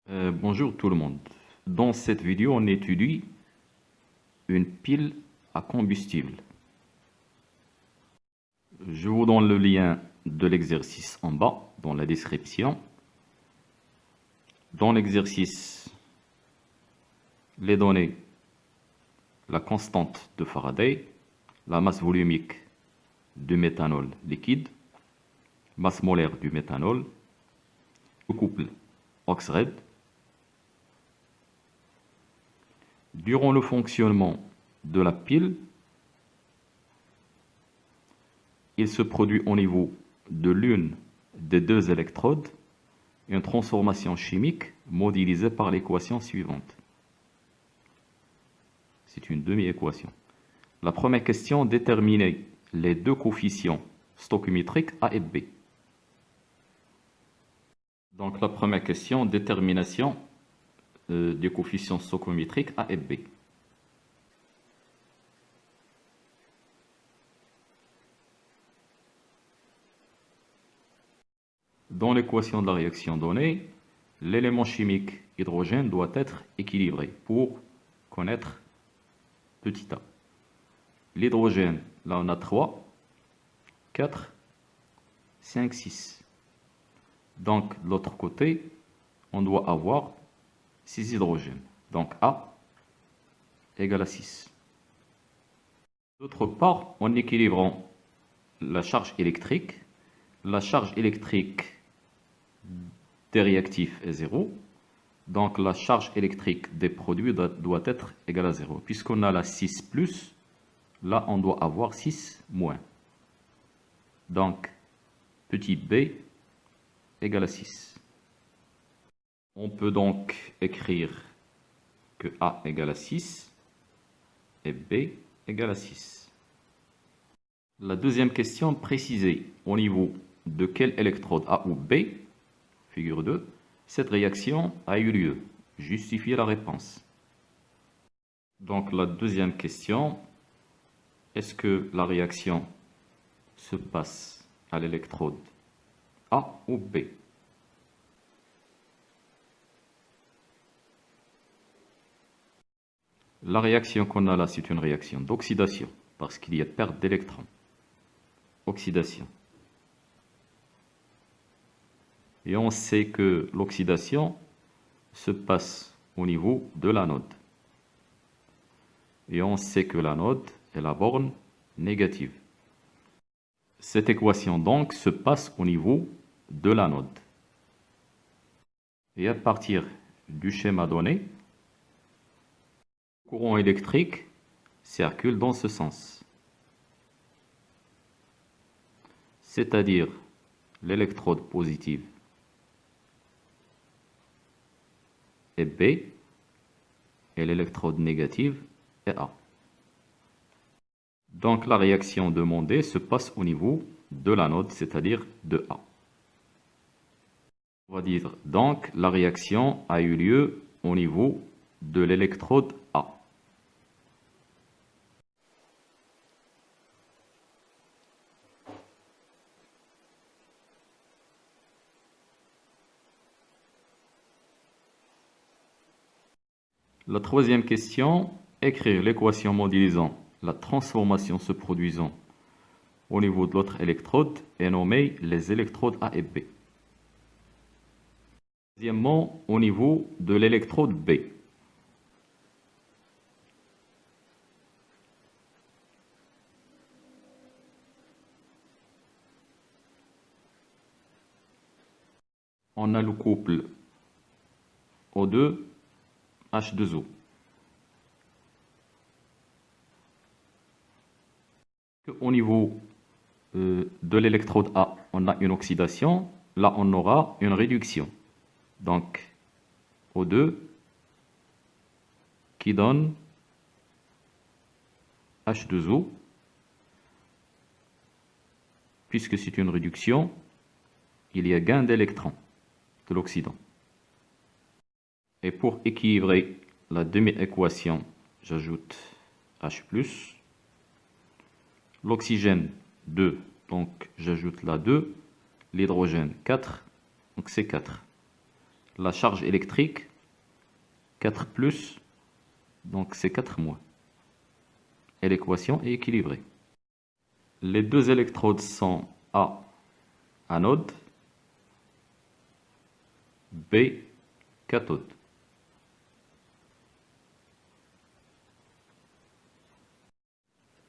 Bonjour tout le monde. Dans cette vidéo, on étudie une pile à combustible. Je vous donne le lien de l'exercice en bas, dans la description. Dans l'exercice, les données, la constante de Faraday, la masse volumique du méthanol liquide, masse molaire du méthanol, le couple Oxred. Durant le fonctionnement de la pile, il se produit au niveau de l'une des deux électrodes une transformation chimique modélisée par l'équation suivante. C'est une demi-équation. La première question, déterminer les deux coefficients stoichiométriques A et B. Donc la première question, détermination des coefficients stoichiométriques A et B. Dans l'équation de la réaction donnée, l'élément chimique hydrogène doit être équilibré pour connaître petit a. L'hydrogène, là on a 3, 4, 5, 6. Donc de l'autre côté, on doit avoir 6 hydrogènes. Donc A égale à 6. D'autre part, en équilibrant la charge électrique des réactifs est 0. Donc la charge électrique des produits doit être égale à 0. Puisqu'on a la 6 plus, là on doit avoir 6 moins. Donc petit b égale à 6. On peut donc écrire que A égale à 6 et B égale à 6. La deuxième question, préciser au niveau de quelle électrode A ou B, figure 2, cette réaction a eu lieu. Justifier la réponse. Donc la deuxième question, est-ce que la réaction se passe à l'électrode A ou B? La réaction qu'on a là, c'est une réaction d'oxydation, parce qu'il y a perte d'électrons. Oxydation. Et on sait que l'oxydation se passe au niveau de l'anode. Et on sait que l'anode est la borne négative. Cette équation donc se passe au niveau de l'anode. Et à partir du schéma donné, le courant électrique circule dans ce sens. C'est-à-dire l'électrode positive est B et l'électrode négative est A. Donc la réaction demandée se passe au niveau de l'anode, c'est-à-dire de A. On va dire donc la réaction a eu lieu au niveau de l'électrode A. La troisième question, écrire l'équation modélisant la transformation se produisant au niveau de l'autre électrode et nommer les électrodes A et B. Deuxièmement, au niveau de l'électrode B. On a le couple O2, H2O. Au niveau de l'électrode A, on a une oxydation. Là, on aura une réduction. Donc, O2 qui donne H2O. Puisque c'est une réduction, il y a gain d'électrons de l'oxydant. Et pour équilibrer la demi-équation, j'ajoute H+. L'oxygène 2, donc j'ajoute la 2. L'hydrogène 4, donc c'est 4. la charge électrique, 4 plus, donc c'est 4 moins. Et l'équation est équilibrée. Les deux électrodes sont A, anode, B, cathode.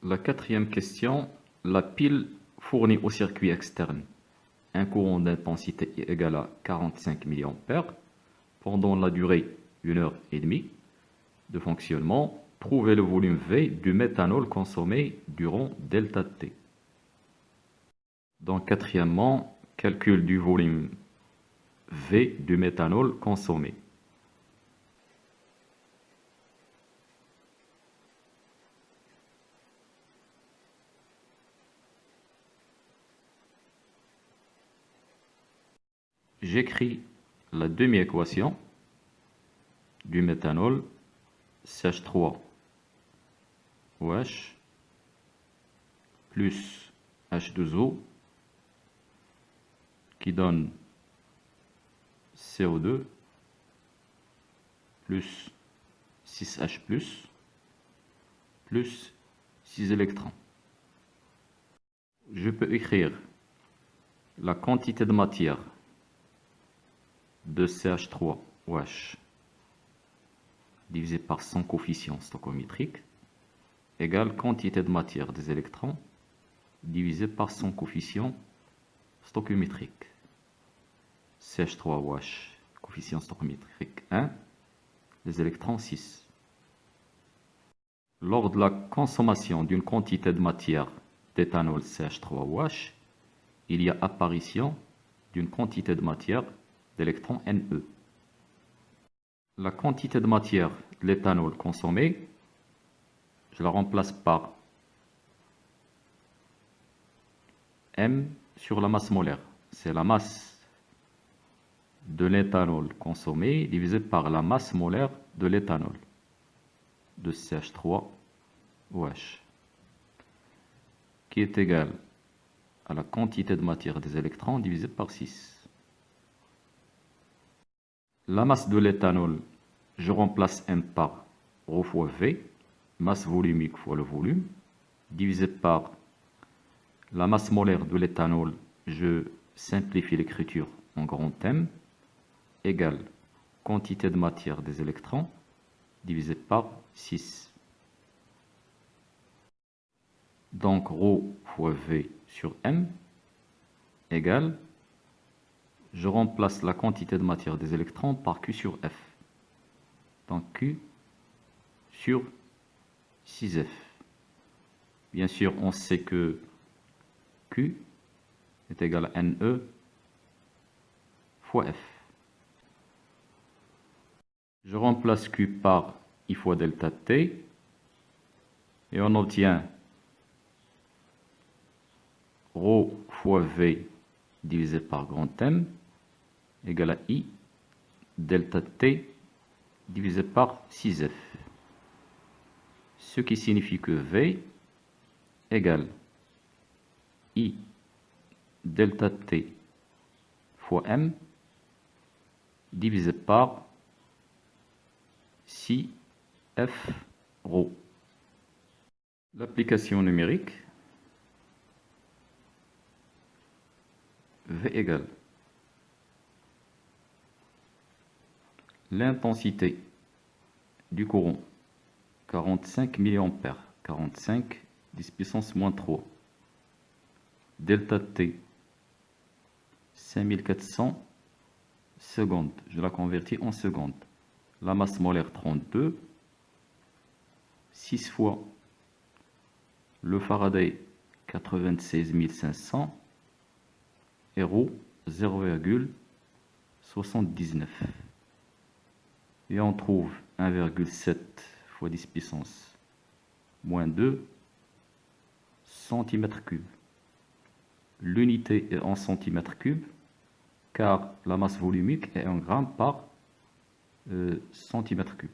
La quatrième question, la pile fournit au circuit externe un courant d'intensité égal à 45 mA pendant la durée d'une heure et demie de fonctionnement. Trouvez le volume V du méthanol consommé durant delta T. Donc, quatrièmement, calcul du volume V du méthanol consommé. J'écris la demi-équation du méthanol CH3OH plus H2O qui donne CO2 plus 6H plus 6 électrons. Je peux écrire la quantité de matière de CH3OH divisé par son coefficient stoichiométrique égale quantité de matière des électrons divisé par son coefficient stoichiométrique. CH3OH, coefficient stoichiométrique 1, les électrons 6. Lors de la consommation d'une quantité de matière d'éthanol CH3OH, il y a apparition d'une quantité de matière d'électrons Ne. La quantité de matière de l'éthanol consommé, je la remplace par M sur la masse molaire. C'est la masse de l'éthanol consommé divisé par la masse molaire de l'éthanol de CH3OH qui est égale à la quantité de matière des électrons divisé par 6. La masse de l'éthanol, je remplace M par ρ fois V, masse volumique fois le volume, divisé par la masse molaire de l'éthanol, je simplifie l'écriture en grand M, égale quantité de matière des électrons, divisé par 6. Donc ρ fois V sur M, égale, je remplace la quantité de matière des électrons par Q sur F. Donc Q sur 6F. Bien sûr, on sait que Q est égal à NE fois F. Je remplace Q par I fois delta T et on obtient ρ fois V divisé par grand M égale à I delta T divisé par 6F. Ce qui signifie que V égale I delta T fois M divisé par 6F ρ. L'application numérique, V égale l'intensité du courant 45 mA, 45 10 puissance moins 3, delta T 5400 secondes, je la convertis en secondes, la masse molaire 32, 6 fois le Faraday 96 500 et ρ 0,79. Et on trouve 1,7 fois 10 puissance moins 2 cm3. L'unité est en cm3 car la masse volumique est en grammes par cm3.